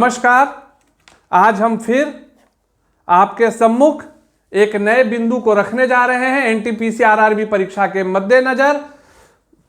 नमस्कार। आज हम फिर आपके सम्मुख एक नए बिंदु को रखने जा रहे हैं। एनटीपीसी आरआरबी परीक्षा के मद्देनजर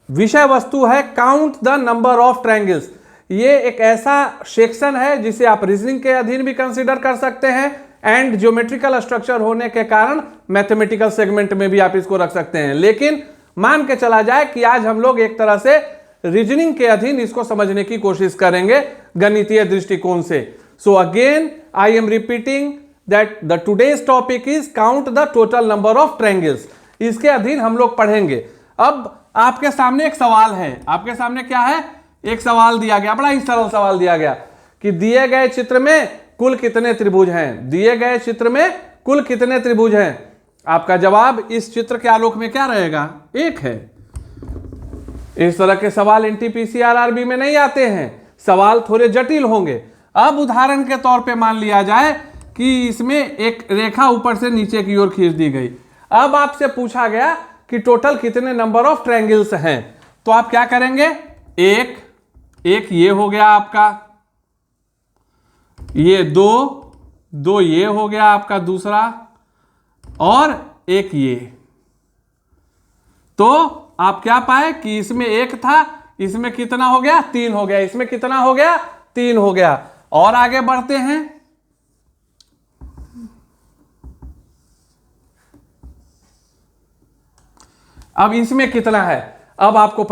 विषय वस्तु है count the number of triangles. ये एक ऐसा सेक्शन है जिसे आप रीजनिंग के अधीन भी कंसीडर कर सकते हैं एंड ज्योमेट्रिकल स्ट्रक्चर होने के कारण मैथमेटिकल सेगमेंट में भी आप इसको रख सकते हैं। लेकिन मान के चला जाए कि आज हम लोग एक तरह से रीजनिंग के अधीन इसको समझने की कोशिश करेंगे गणितीय दृष्टिकोण से। So again I am repeating that the today's topic is count the total number of triangles. इसके अधीन हम लोग पढ़ेंगे। अब आपके सामने एक सवाल है। आपके सामने क्या है? एक सवाल दिया गया, बड़ा ही सरल सवाल दिया गया कि दिए गए चित्र में कुल कितने त्रिभुज हैं। दिए गए चित्र में कुल कितने त्रिभुज हैं? आपका जवाब इस चित्र के आलोक में क्या रहेगा? एक है। इस तरह के सवाल एनटीपीसी आरआरबी में नहीं आते हैं, सवाल थोड़े जटिल होंगे। अब उदाहरण के तौर पे मान लिया जाए कि इसमें एक रेखा ऊपर से नीचे की ओर खींच दी गई। अब आपसे पूछा गया कि टोटल कितने नंबर ऑफ ट्रायंगल्स हैं, तो आप क्या करेंगे? एक ये हो गया आपका, ये दो ये हो गया आपका दूसरा, और एक ये। तो आप क्या पाए कि इसमें एक था, इसमें कितना हो गया? 3 हो गया। इसमें कितना हो गया? 3 हो गया। और आगे बढ़ते हैं। अब इसमें कितना है? अब आपको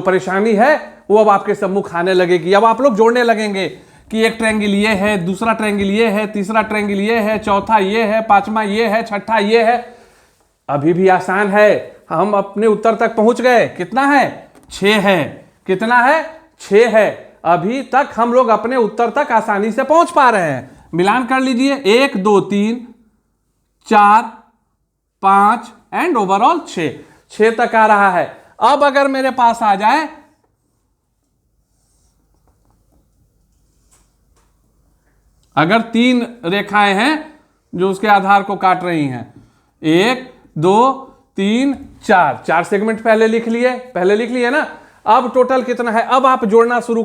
परेशानी है वो अब आपके सम्मुख आने लगेगी। अब आप लोग जोड़ने लगेंगे कि एक ट्रायंगल ये है, दूसरा ट्रायंगल ये है, तीसरा ट्रायंगल ये है, चौथा ये है, पांचवा ये है, छठा ये है। अभी भी आसान है, हम अपने उत्तर तक पहुंच गए। कितना है? 6 है। कितना है? 6 है। अभी तक हम लोग अपने उत्तर तक आसानी से पहुंच पा रहे हैं। मिलान कर लीजिए, 1 2 3 4 5 एंड ओवरऑल 6 तक आ रहा है। अब अगर मेरे पास आ जाए अगर 3 रेखाएं हैं जो उसके आधार को काट रही हैं, 1 2 3 4 सेगमेंट पहले लिख लिए ना। अब टोटल कितना है? अब आप जोड़ना शुरू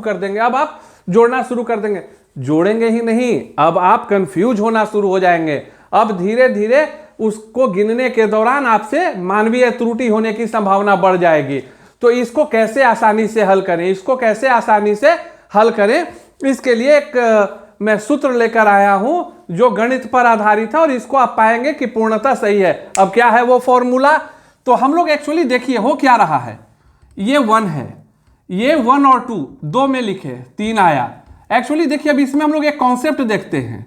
कर देंगे। जोड़ेंगे ही नहीं, अब आप कंफ्यूज होना शुरू हो जाएंगे। अब धीरे धीरे उसको गिनने के दौरान आपसे मानवीय त्रुटि होने की संभावना बढ़ जाएगी। तो इसको कैसे आसानी से हल करें, इसके लिए एक मैं सूत्र लेकर आया हूं जो गणित पर आधारित है और इसको आप पाएंगे कि पूर्णतः सही है। अब क्या है वो फॉर्मूला? तो हम लोग एक्चुअली देखिए हो क्या रहा है। ये 1 है, ये 1 और 2 दो में लिखे, 3 आया। एक्चुअली देखिए अब इसमें हम लोग एक कॉन्सेप्ट देखते हैं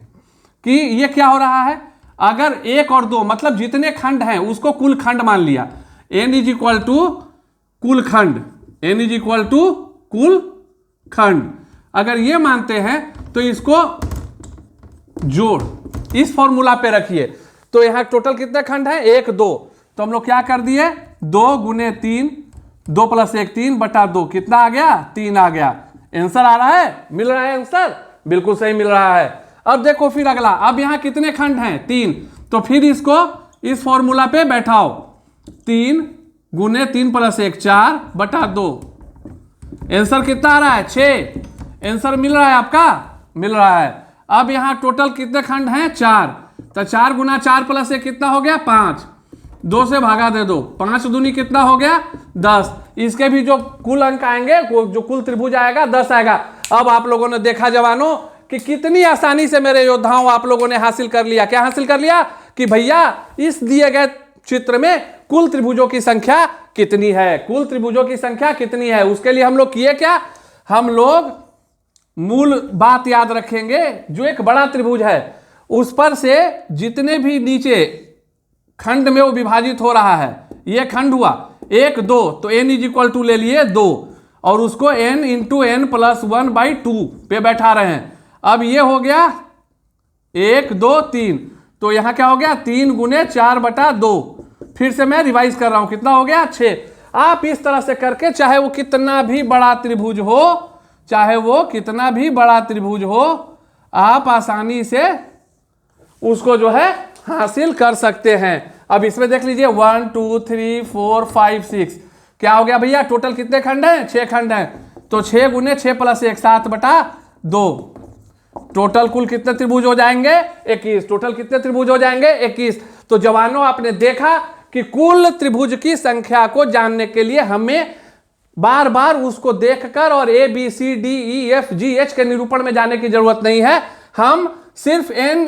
कि ये क्या हो रहा है। अगर 1 और 2 मतलब जितने खंड हैं उसको कुल खंड मान लिया। n इज इक्वल टू कुल खंड। अगर ये मानते हैं तो इसको जोड़ इस फॉर्मूला पे रखिए। तो यहां टोटल कितने खंड हैं? 1 2। तो हम लोग क्या कर दिए? 2 गुने 3, 2 + 1 3 बटा 2 कितना आ गया? 3 आ गया। आंसर आ रहा है? मिल रहा है आंसर? बिल्कुल सही मिल रहा है। अब देखो फिर अगला, अब यहां कितने खंड हैं? 3। तो फिर इसको इस फॉर्मूला पे बैठाओ। 3 गुने 3 + 1 4 बटा 2। आंसर कितना आ रहा है? 6। आंसर मिल रहा है आपका? मिल रहा है। अब यहां टोटल कितने खंड हैं? 4। तो 4 गुना 4 + 1 कितना हो गया? 5। 2 से भागा दे दो, 5 दूनी कितना हो गया? 10। इसके भी जो कुल अंक आएंगे, जो कुल त्रिभुज आएगा 10 आएगा। अब आप लोगों ने देखा जवानों कि कितनी आसानी से मेरे योद्धाओं आप लोगों ने हासिल कर लिया। क्या हासिल कर लिया? कि भैया इस दिए गए चित्र में कुल त्रिभुजों की संख्या कितनी है। उसके लिए हम लोग किए क्या? हम लोग मूल बात याद रखेंगे। जो एक बड़ा त्रिभुज है उस पर से जितने भी नीचे खंड में वो विभाजित हो रहा है, ये खंड हुआ 1 2, तो n इज इक्वल टू ले लिए 2 और उसको n × n + 1/2 पे बैठा रहे हैं। अब ये हो गया 1 2 3। तो यहां क्या हो गया? 3 गुने 4 बटा 2। फिर से मैं रिवाइज कर रहा हूं, कितना हो गया? 6। आप इस तरह से करके चाहे वो कितना भी बड़ा त्रिभुज हो, आप आसानी से उसको जो है हासिल कर सकते हैं। अब इसमें देख लीजिए 1 2 3 4 5 6 क्या हो गया भैया? टोटल कितने खंड हैं? 6 खंड हैं। तो 6 गुने 6 + 1 7 बटा 2। टोटल कुल कितने त्रिभुज हो जाएंगे? 21। टोटल कितने त्रिभुज हो जाएंगे? 21। तो जवानों, आपने देखा कि कुल त्रिभुज की संख्या को जानने के लिए हमें बार बार उसको देखकर और A B C D E F G H के निरूपण में जाने की जरूरत नहीं है। हम सिर्फ n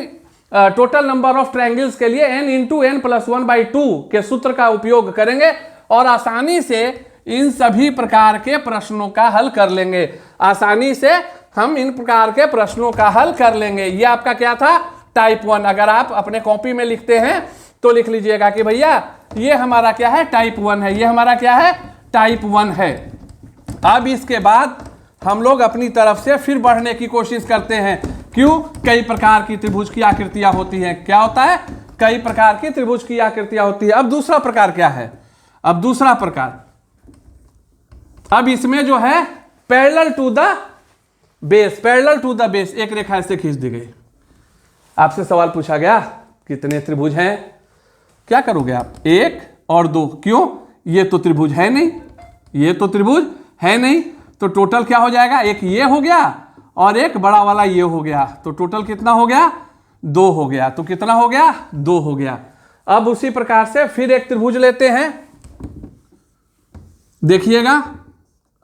total number of triangles के लिए n इंटू n प्लस 1/2 के सूत्र का उपयोग करेंगे और आसानी से इन सभी प्रकार के प्रश्नों का हल कर लेंगे। आसानी से हम इन प्रकार के प्रश्नों का हल कर लेंगे। ये आपका क्या था? टाइप 1। अगर आप अपने कॉपी में लिखते हैं तो लिख लीजिएगा कि भैया ये हमारा क्या है? टाइप 1 है। ये हमारा क्या है? टाइप 1 है। अब इसके बाद हम लोग अपनी तरफ से फिर बढ़ने की कोशिश करते हैं। क्यों? कई प्रकार की त्रिभुज की आकृतियां होती हैं। क्या होता है? कई प्रकार की त्रिभुज की आकृतियां होती है। अब दूसरा प्रकार क्या है? अब दूसरा प्रकार, अब इसमें जो है parallel to the base, parallel to the base एक रेखा ऐसे खींच दी गई। आपसे सवाल पूछा गया कितने त्रिभुज हैं? क्या करोगे आप? 1 और 2। क्यों? ये तो त्रिभुज है नहीं, ये तो त्रिभुज है नहीं, तो टोटल क्या हो जाएगा? एक ये हो गया और एक बड़ा वाला ये हो गया, तो टोटल कितना हो गया? 2 हो गया। तो कितना हो गया? 2 हो गया। अब उसी प्रकार से फिर एक त्रिभुज लेते हैं। देखिएगा,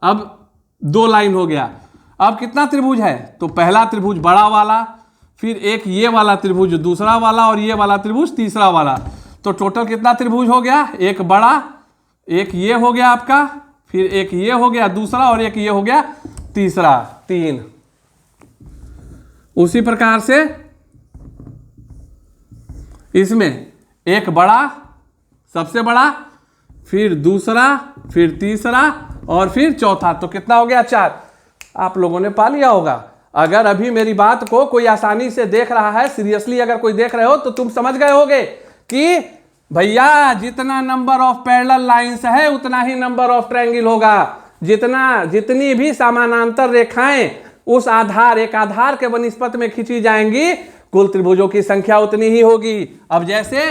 अब 2 लाइन हो गया। अब कितना त्रिभुज है? तो पहला त्रिभुज बड़ा वाला, फिर एक ये वाला त्रिभुज दूसरा वाला और ये वाला त्रिभुज तीसरा वाला। तो टोटल कितना त्रिभुज हो गया? एक बड़ा, एक ये हो गया आपका, फिर एक ये हो गया दूसरा और एक ये हो गया तीसरा, 3। उसी प्रकार से इसमें एक बड़ा, सबसे बड़ा, फिर दूसरा, फिर तीसरा और फिर चौथा। तो कितना हो गया? 4। आप लोगों ने पा लिया होगा। अगर अभी मेरी बात को कोई आसानी से देख रहा है, सीरियसली अगर कोई देख रहे हो, तो तुम समझ गए होगे कि भैया जितना नंबर ऑफ पैरेलल लाइंस है उतना ही नंबर ऑफ ट्रायंगल होगा। जितनी भी समानांतर रेखाएं उस आधार, एक आधार के वनिस्पत में खींची जाएंगी, कुल त्रिभुजों की संख्या उतनी ही होगी। अब जैसे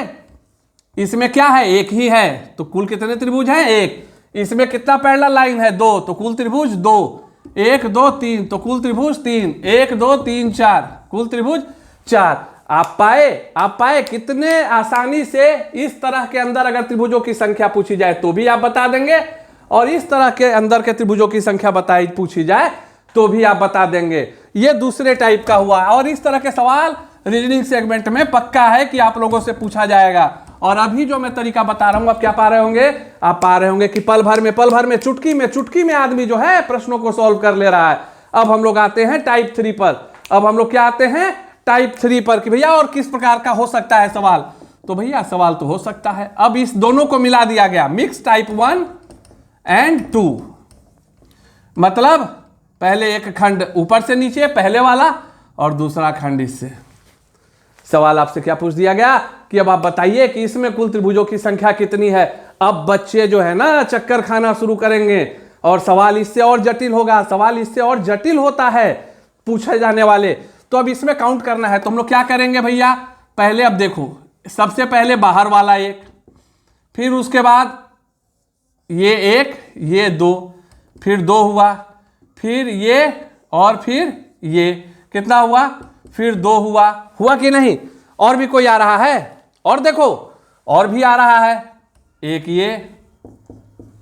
इसमें क्या है? एक ही है, तो कुल कितने त्रिभुज हैं? 1। इसमें कितना पैरेलल लाइन है? 2, तो कुल त्रिभुज 2। 1 2 3, तो कुल त्रिभुज 3। 1 2 3 4, कुल त्रिभुज 4। आप पाए कितने आसानी से इस तरह के अंदर अगर त्रिभुजों की संख्या पूछी जाए तो भी आप बता देंगे, और इस तरह के अंदर के त्रिभुजों की संख्या पूछी जाए तो भी आप बता देंगे। ये दूसरे टाइप का हुआ। और इस तरह के सवाल रीजनिंग सेगमेंट में पक्का है कि आप लोगों से पूछा जाएगा। और अभी जो मैं तरीका बता रहा हूं, आप क्या पा रहे होंगे? आप पा रहे होंगे कि पल भर में चुटकी में आदमी जो है प्रश्नों को सॉल्व कर ले रहा है। अब हम लोग आते हैं टाइप 3 पर। अब हम लोग क्या आते हैं? टाइप 3 पर कि भैया और किस प्रकार का हो सकता है सवाल? तो भैया सवाल तो हो सकता है। अब इस दोनों को मिला दिया गया, मिक्स टाइप 1 एंड 2। मतलब पहले एक खंड ऊपर से नीचे पहले वाला और दूसरा खंड इससे। सवाल आपसे क्या पूछ दिया गया कि अब आप बताइए कि इसमें कुल त्रिभुजों की संख्या कितनी है। अब बच्चे जो है ना चक्कर खाना शुरू करेंगे और सवाल इससे और जटिल होगा। सवाल इससे और जटिल होता है पूछे जाने वाले। तो अब इसमें काउंट करना है, तो हम लोग क्या करेंगे भैया? पहले अब देखो, सबसे पहले बाहर वाला 1, फिर उसके बाद ये 1, ये 2, फिर 2 हुआ, फिर ये और फिर ये, कितना हुआ? फिर 2 हुआ कि नहीं? और भी कोई आ रहा है? और देखो और भी आ रहा है, एक ये,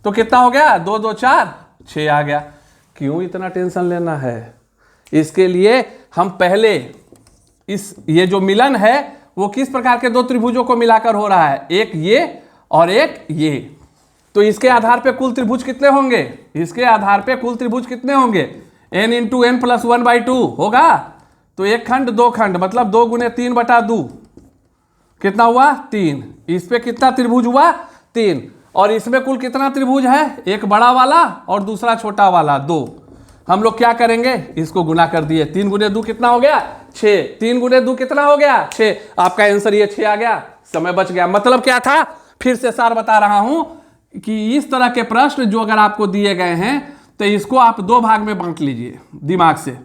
तो कितना हो गया? 2 2 4 6 आ गया। क्यों इतना टेंशन लेना है? इसके लिए हम पहले ये जो मिलन है वो किस प्रकार के 2 त्रिभुजों को मिलाकर हो रहा है? एक ये और एक ये। तो इसके आधार पे कुल त्रिभुज कितने होंगे? इसके आधार पे कुल त्रिभुज कितने होंगे? n इंटू n प्लस 1/2 होगा। तो एक खंड 2 खंड, मतलब 2 गुने 3/2, कितना हुआ? 3। इस पे कितना त्रिभुज हुआ? 3। और इसमें कुल कितना त्रिभुज है? एक बड़ा वाला और दूसरा छोटा वाला, 2। हम लोग क्या करेंगे? इसको गुना कर दिए। 3 गुने 2 कितना हो गया? 6। 3 गुने 2 कितना हो गया? 6। आपका आंसर ये 6 आ गया। समय बच गया। मतलब क्या था? फिर से सार बता रहा हूं कि इस तरह के प्रश्न जो अगर आपको दिए गए हैं तो इसको आप 2 भाग में बांट लीजिए दिमाग से।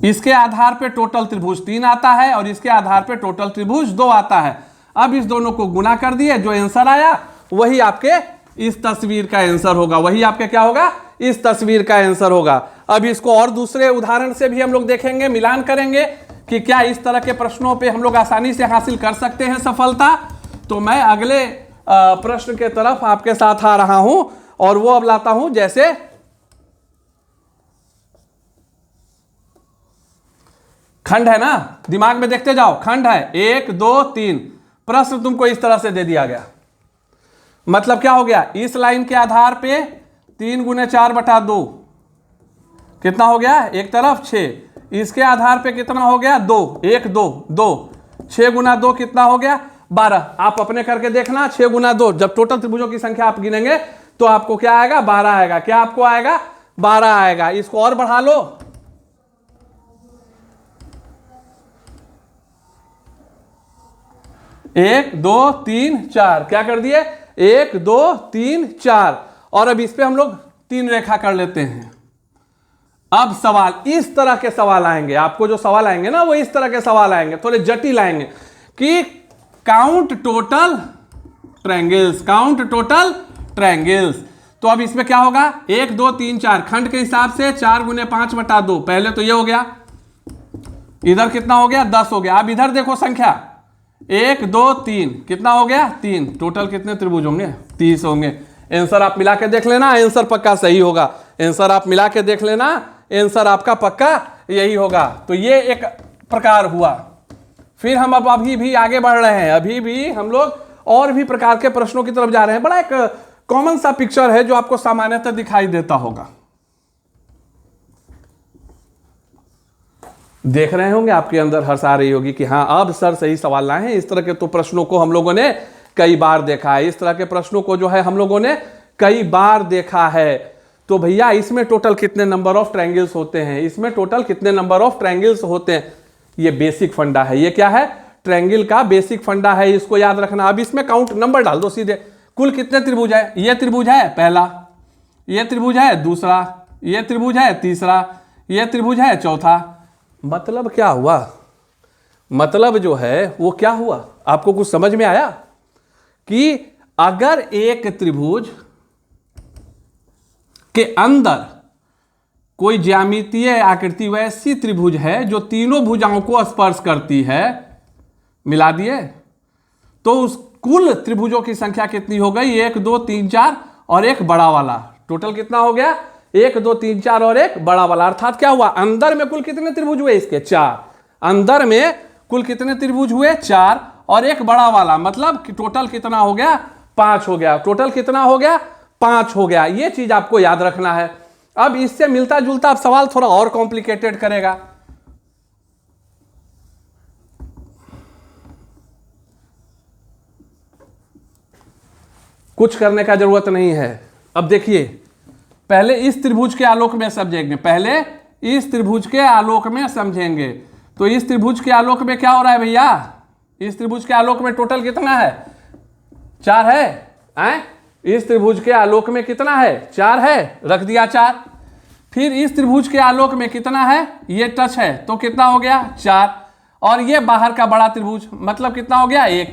इसके आधार पे टोटल त्रिभुज 3 आता है और इसके आधार पे टोटल त्रिभुज 2 आता है। अब इस दोनों को गुना कर दिए, जो आंसर आया वही आपके इस तस्वीर का आंसर होगा। वही आपके क्या होगा? इस तस्वीर का आंसर होगा। अब इसको और दूसरे उदाहरण से भी हम लोग देखेंगे, मिलान करेंगे कि क्या इस तरह के प्रश्नों पे हम लोग आसानी से हासिल कर सकते हैं सफलता। तो मैं अगले प्रश्न के तरफ आपके साथ आ रहा हूं और वो अब लाता हूं, जैसे खंड है ना, दिमाग में देखते जाओ, खंड है 1 2 3, प्रश्न तुमको इस तरह से दे दिया गया। मतलब क्या हो गया, इस लाइन के आधार पे 3 गुने 4/2 कितना हो गया, एक तरफ 6, इसके आधार पे कितना हो गया 2, 1 2 2, 6 गुना 2 कितना हो गया 12। आप अपने करके देखना, 6 गुना 2, जब टोटल त्रिभुजों की संख्या आप गिनेंगे तो आपको क्या आएगा 12 आएगा। क्या आपको आएगा 12 आएगा। इसको और बढ़ा लो, 1 2 3 4, क्या कर दिए 1 2 3 4। और अब इस पे हम लोग 3 रेखा कर लेते हैं। अब सवाल इस तरह के सवाल आएंगे, आपको जो सवाल आएंगे ना वो इस तरह के सवाल आएंगे, थोड़े जटिल आएंगे कि count total triangles, count total triangles. तो अब इसमें क्या होगा 1 2 3 4, खंड के हिसाब से 4 गुने 5/2, पहले तो ये हो गया, इधर कितना हो गया 10 हो गया। अब इधर देखो संख्या 1 2 3 कितना हो गया 3, टोटल कितने त्रिभुज होंगे 30 होंगे। आंसर आप मिला के देख लेना, आंसर पक्का सही होगा। आंसर आप मिला के देख लेना, आंसर आपका पक्का यही होगा। तो ये एक प्रकार हुआ। फिर हम अब अभी भी आगे बढ़ रहे हैं, अभी भी हम लोग और भी प्रकार के प्रश्नों की तरफ जा रहे हैं। बड़ा एक कॉमन सा पिक्चर है जो आपको सामान्यतः दिखाई देता होगा, देख रहे होंगे, आपके अंदर हर्ष आ रही होगी कि हाँ अब सर सही सवाल लाए हैं। इस तरह के तो प्रश्नों को हम लोगों ने कई बार देखा है, इस तरह के प्रश्नों को जो है हम लोगों ने कई बार देखा है। तो भैया इसमें टोटल कितने नंबर ऑफ ट्रायंगल्स होते हैं, इसमें टोटल कितने नंबर ऑफ ट्रायंगल्स होते हैं, ये बेसिक फंडा है। ये क्या है, ट्रायंगल का बेसिक फंडा है, इसको याद रखना। अब इसमें काउंट नंबर डाल दो सीधे, कुल कितने त्रिभुज है, ये त्रिभुज है पहला, ये त्रिभुज है दूसरा, ये त्रिभुज है तीसरा, ये त्रिभुज है चौथा। मतलब क्या हुआ, मतलब जो है वो क्या हुआ, आपको कुछ समझ में आया कि अगर एक त्रिभुज के अंदर कोई ज्यामितीय आकृति वैसी त्रिभुज है जो तीनों भुजाओं को स्पर्श करती है, मिला दिए, तो उस कुल त्रिभुजों की संख्या कितनी हो गई 1 2 3 4 और एक बड़ा वाला। टोटल कितना हो गया 1 2 3 4 और एक बड़ा वाला। अर्थात क्या हुआ, अंदर में कुल कितने त्रिभुज हुए इसके 4, अंदर में कुल कितने त्रिभुज हुए 4 और एक बड़ा वाला, मतलब कि टोटल कितना हो गया 5 हो गया। टोटल कितना हो गया 5 हो गया। ये चीज आपको याद रखना है। अब इससे मिलता जुलता अब सवाल थोड़ा और कॉम्प्लिकेटेड करेगा। कुछ करने का जरूरत नहीं है। अब देखिए, पहले इस त्रिभुज के आलोक में समझेंगे, पहले इस त्रिभुज के आलोक में समझेंगे। तो इस त्रिभुज के आलोक में क्या हो रहा है भैया, इस त्रिभुज के आलोक में टोटल कितना है 4 है, इस त्रिभुज के आलोक में कितना है 4 है, रख दिया 4। फिर इस त्रिभुज के आलोक में कितना है, ये टच है तो कितना हो गया 4, और ये बाहर का बड़ा त्रिभुज मतलब कितना हो गया 1।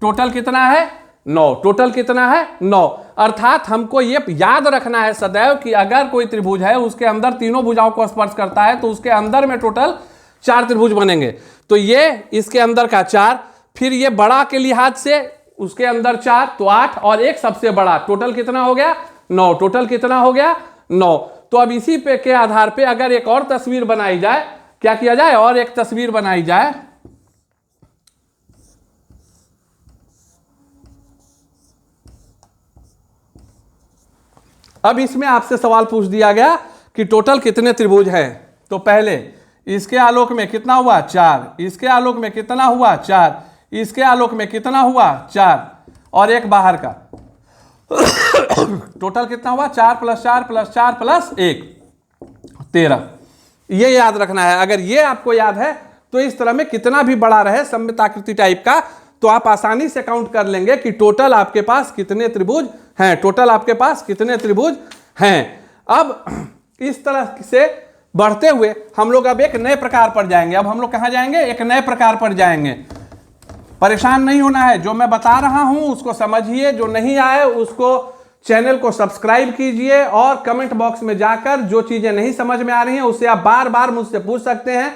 टोटल कितना है 9, टोटल कितना है 9। अर्थात हमको ये याद रखना है सदैव कि अगर कोई त्रिभुज है उसके अंदर तीनों भुजाओं को स्पर्श करता है तो उसके अंदर में टोटल 4 त्रिभुज बनेंगे। तो ये इसके अंदर का 4, फिर ये बड़ा के लिहाज से उसके अंदर 4 तो 8 और एक सबसे बड़ा, टोटल कितना हो गया 9। टोटल कितना हो गया 9। तो अब इसी पे के आधार पे अगर एक और तस्वीर बनाई जाए, क्या किया जाए, और एक तस्वीर बनाई जाए। अब इसमें आपसे सवाल पूछ दिया गया कि टोटल कितने त्रिभुज हैं। तो पहले इसके आलोक में कितना हुआ 4, इसके आलोक में कितना हुआ 4, इसके आलोक में कितना हुआ 4 और एक बाहर का। टोटल कितना हुआ 4 + 4 + 4 + 1 13। ये याद रखना है। अगर ये आपको याद है तो इस तरह में कितना भी बड़ा रहे सममिताकृति टाइप का, तो आप आसानी से काउंट कर लेंगे कि टोटल आपके पास कितने त्रिभुज हैं, टोटल आपके पास कितने त्रिभुज हैं। अब इस तरह से बढ़ते हुए हम लोग अब एक नए प्रकार पर जाएंगे। अब हम लोग कहां जाएंगे, एक नए प्रकार पर जाएंगे। परेशान नहीं होना है, जो मैं बता रहा हूं उसको समझिए, जो नहीं आए उसको चैनल को सब्सक्राइब कीजिए और कमेंट बॉक्स में जाकर जो चीजें नहीं समझ में आ रही हैं उसे आप बार बार मुझसे पूछ सकते हैं।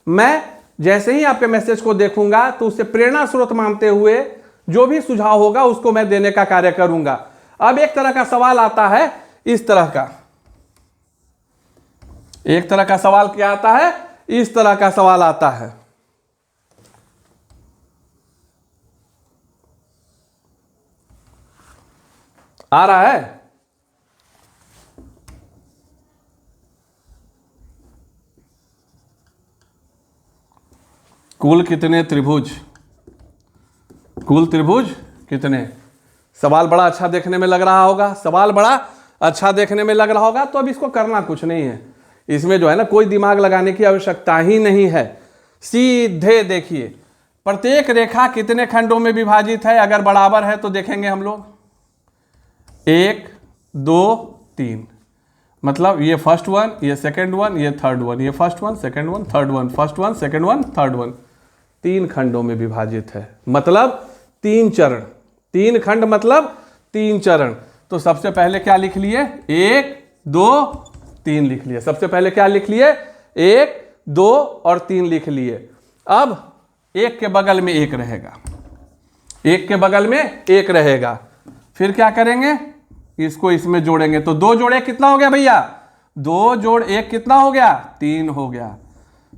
मैं जैसे ही आपके मैसेज को देखूंगा तो उसे प्रेरणा स्रोत मानते हुए जो भी सुझाव होगा उसको मैं देने का कार्य करूंगा। अब एक तरह का सवाल आता है इस तरह का, एक तरह का सवाल क्या आता है, इस तरह का सवाल आता है। आ रहा है? कुल कितने त्रिभुज, कुल त्रिभुज कितने? सवाल बड़ा अच्छा देखने में लग रहा होगा, सवाल बड़ा अच्छा देखने में लग रहा होगा। तो अब इसको करना कुछ नहीं है, इसमें जो है ना कोई दिमाग लगाने की आवश्यकता ही नहीं है। सीधे देखिए प्रत्येक रेखा कितने खंडों में विभाजित है। अगर बराबर है तो देखेंगे हम लोग 1 2 3, मतलब ये फर्स्ट वन, ये सेकंड वन, ये थर्ड वन, ये first one second one third one, first one second one third one, 3 खंडों में विभाजित है, मतलब 3 चरण। 3 खंड मतलब 3 चरण। तो सबसे पहले क्या लिख लिए? 1 2 3 लिख लिए। सबसे पहले क्या लिख लिए? 1 2 और 3 लिख लिए। अब 1 के बगल में 1 रहेगा, 1 के बगल में 1 रहेगा। फिर क्या करेंगे? इसको इसमें जोड़ेंगे। तो 2 जोड़े कितना हो गया भैया? 2 जोड़ 1 कितना हो गया? 3 हो गया।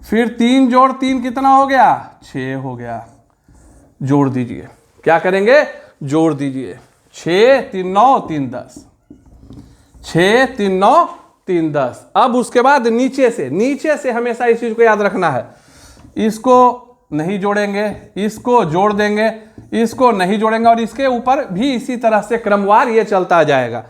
फिर 3 जोड़ 3 कितना हो गया? 6 हो गया। जोड़ दीजिए। क्या करेंगे? जोड़ दीजिए। 6 3 9 3 10, 6 3 9 3 10। अब उसके बाद नीचे से हमेशा इस चीज को याद रखना है, इसको नहीं जोड़ेंगे, इसको जोड़ देंगे, इसको नहीं जोड़ेंगे और इसके ऊपर भी इसी तरह से क्रमवार ये चलता जाएगा।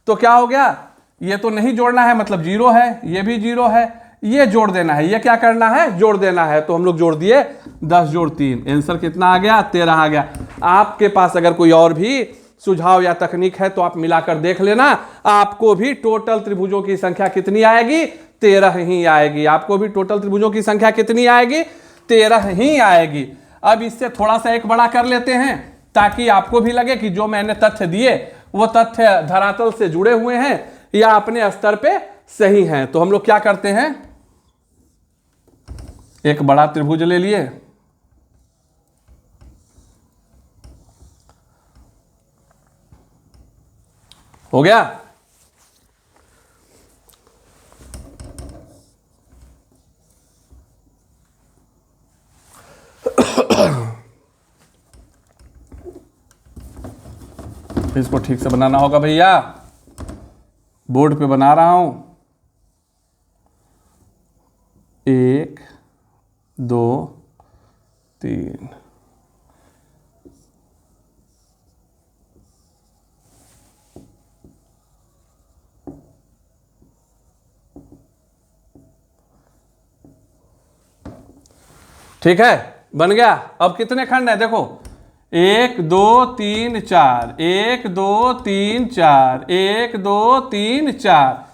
तो क्या हो गया? ये तो नहीं जोड़ना है मतलब 0 है, ये भी 0 है, ये जोड़ देना है। ये क्या करना है? जोड़ देना है। तो हम लोग जोड़ दिए 10 जोड़ 3, आंसर कितना आ गया? 13 आ गया। आपके पास अगर कोई और भी सुझाव या तकनीक है तो आप मिलाकर देख लेना, आपको भी टोटल त्रिभुजों की संख्या कितनी आएगी? 13 ही आएगी। आपको भी टोटल त्रिभुजों की संख्या कितनी आएगी? 13 ही आएगी। अब इससे थोड़ा सा एक बड़ा कर लेते हैं ताकि आपको भी लगे कि जो मैंने तथ्य दिए वो तथ्य धरातल से जुड़े हुए हैं या अपने स्तर पे सही हैं। तो हम लोग क्या करते हैं, एक बड़ा त्रिभुज ले लिए, हो गया। इसको ठीक से बनाना होगा भैया, बोर्ड पे बना रहा हूं। 1 2 3, ठीक है, बन गया। अब कितने खंड है देखो, 1 2 3 4, 1 2 3 4, 1 2 3 4,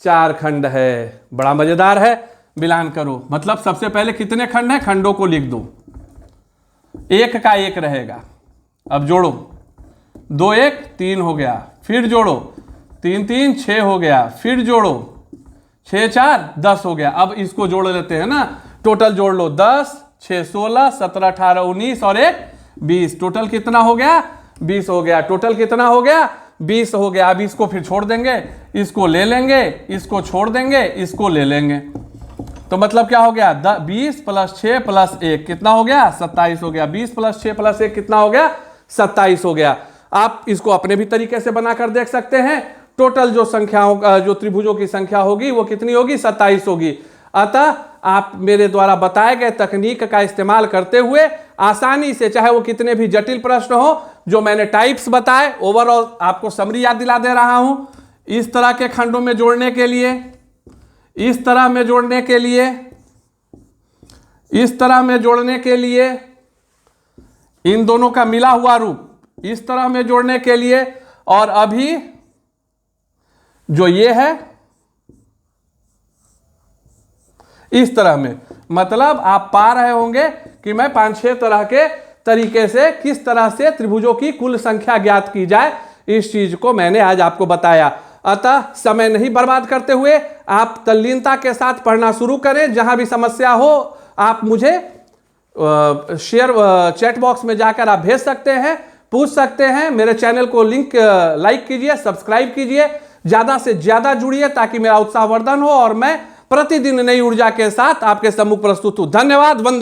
4 खंड है। बड़ा मजेदार है। मिलान करो, मतलब सबसे पहले कितने खंड हैं खंडों को लिख दो। 1 का 1 रहेगा। अब जोड़ो, 2 1 3 हो गया। फिर जोड़ो, 3 3 6 हो गया। फिर जोड़ो, 6 4 10 हो गया। अब इसको जोड़ लेते हैं ना, टोटल जोड़ लो, 10 6 16 17 18 19 और 1 20। टोटल कितना हो गया? 20 हो गया। टोटल कितना हो गया? 20 हो गया। अब इसको फिर छोड़ देंगे, इसको ले लेंगे, इसको छोड़ देंगे, इसको ले लेंगे। तो मतलब क्या हो गया? 20 + 6 + 1 कितना हो गया? 27 हो गया। 20 + 6 + 1 कितना हो गया? 27 हो गया। आप इसको अपने भी तरीके से बनाकर देख सकते हैं। टोटल जो संख्या होगा, जो त्रिभुजों की संख्या होगी वो कितनी होगी? 27 होगी। अतः आप मेरे द्वारा बताए गए तकनीक का इस्तेमाल करते हुए आसानी से, चाहे वो कितने भी जटिल प्रश्न हो, जो मैंने टाइप्स बताए, ओवरऑल आपको समरी याद दिला दे रहा हूं। इस तरह के खंडों में जोड़ने के लिए, इस तरह में जोड़ने के लिए, इस तरह में जोड़ने के लिए, इन दोनों का मिला हुआ रूप इस तरह में जोड़ने के लिए, और अभी जो ये है इस तरह में। मतलब आप पा रहे होंगे कि मैं 5-6 तरह के तरीके से किस तरह से त्रिभुजों की कुल संख्या ज्ञात की जाए इस चीज को मैंने आज आपको बताया। अतः समय नहीं बर्बाद करते हुए आप तल्लीनता के साथ पढ़ना शुरू करें। जहां भी समस्या हो आप मुझे शेयर चैट बॉक्स में जाकर आप भेज सकते हैं, पूछ सकते हैं। मेरे चैनल को लाइक कीजिए, सब्सक्राइब कीजिए, ज्यादा से ज्यादा जुड़िए ताकि मेरा उत्साहवर्धन हो और मैं प्रतिदिन नई ऊर्जा के साथ आपके सम्मुख प्रस्तुत हूं। धन्यवाद। वंदे